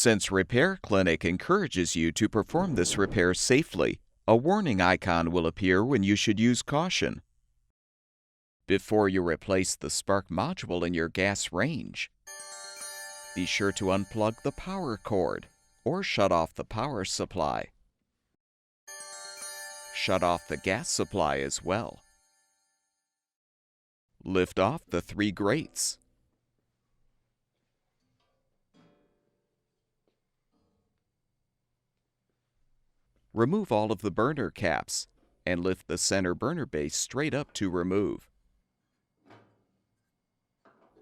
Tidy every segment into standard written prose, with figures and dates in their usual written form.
Since Repair Clinic encourages you to perform this repair safely, a warning icon will appear when you should use caution. Before you replace the spark module in your gas range, be sure to unplug the power cord or shut off the power supply. Shut off the gas supply as well. Lift off the 3 grates. Remove all of the burner caps and lift the center burner base straight up to remove.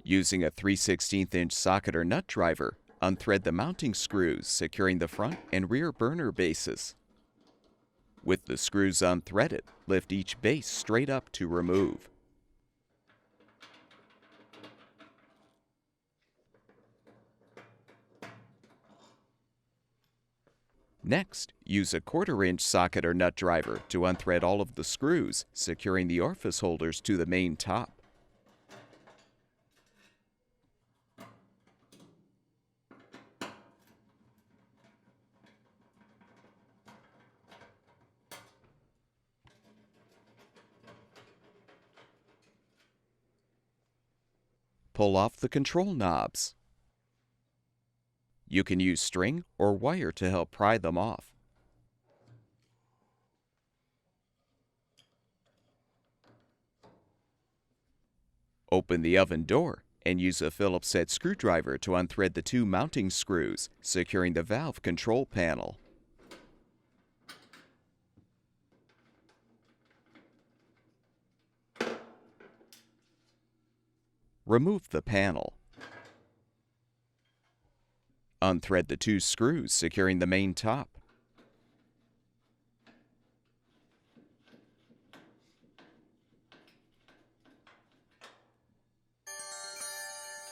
Using a 3/16" socket or nut driver, unthread the mounting screws securing the front and rear burner bases. With the screws unthreaded, lift each base straight up to remove. Next, use a 1/4" socket or nut driver to unthread all of the screws, securing the orifice holders to the main top. Pull off the control knobs. You can use string or wire to help pry them off. Open the oven door and use a Phillips-head screwdriver to unthread the 2 mounting screws, securing the valve control panel. Remove the panel. Unthread the 2 screws securing the main top.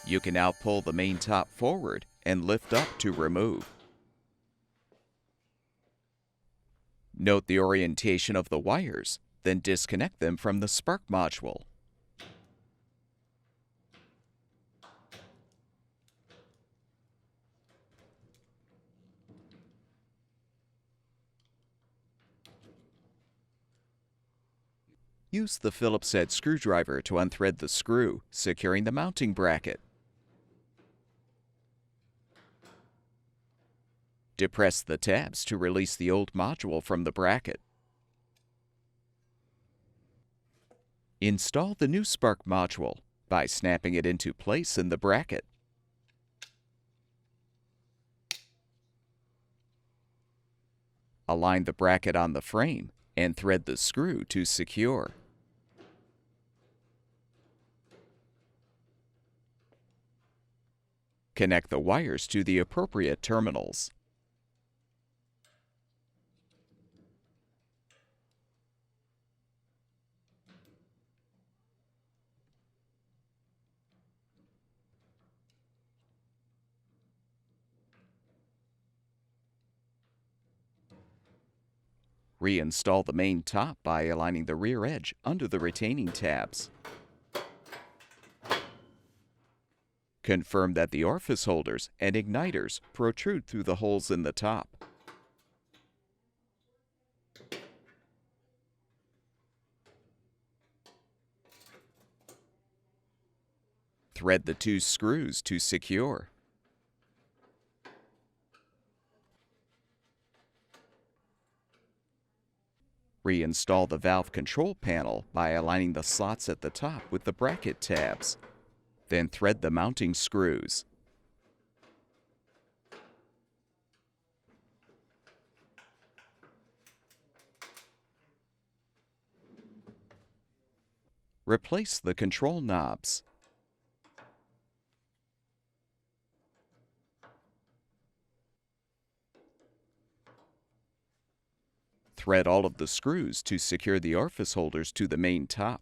You can now pull the main top forward and lift up to remove. Note the orientation of the wires, then disconnect them from the spark module. Use the Phillips-head screwdriver to unthread the screw, securing the mounting bracket. Depress the tabs to release the old module from the bracket. Install the new spark module by snapping it into place in the bracket. Align the bracket on the frame and thread the screw to secure. Connect the wires to the appropriate terminals. Reinstall the main top by aligning the rear edge under the retaining tabs. Confirm that the orifice holders and igniters protrude through the holes in the top. Thread the 2 screws to secure. Reinstall the valve control panel by aligning the slots at the top with the bracket tabs. Then thread the mounting screws. Replace the control knobs. Thread all of the screws to secure the orifice holders to the main top.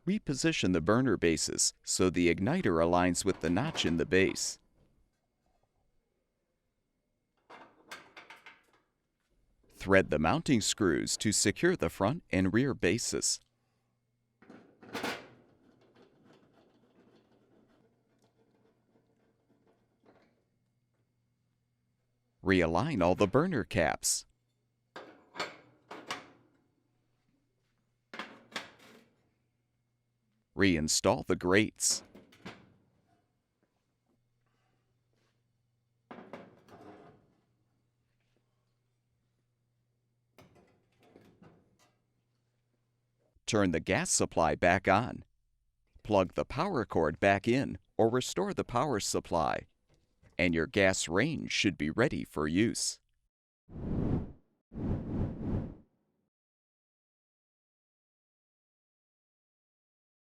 Reposition the burner bases so the igniter aligns with the notch in the base. Thread the mounting screws to secure the front and rear bases. Realign all the burner caps. Reinstall the grates. Turn the gas supply back on. Plug the power cord back in or restore the power supply, and your gas range should be ready for use.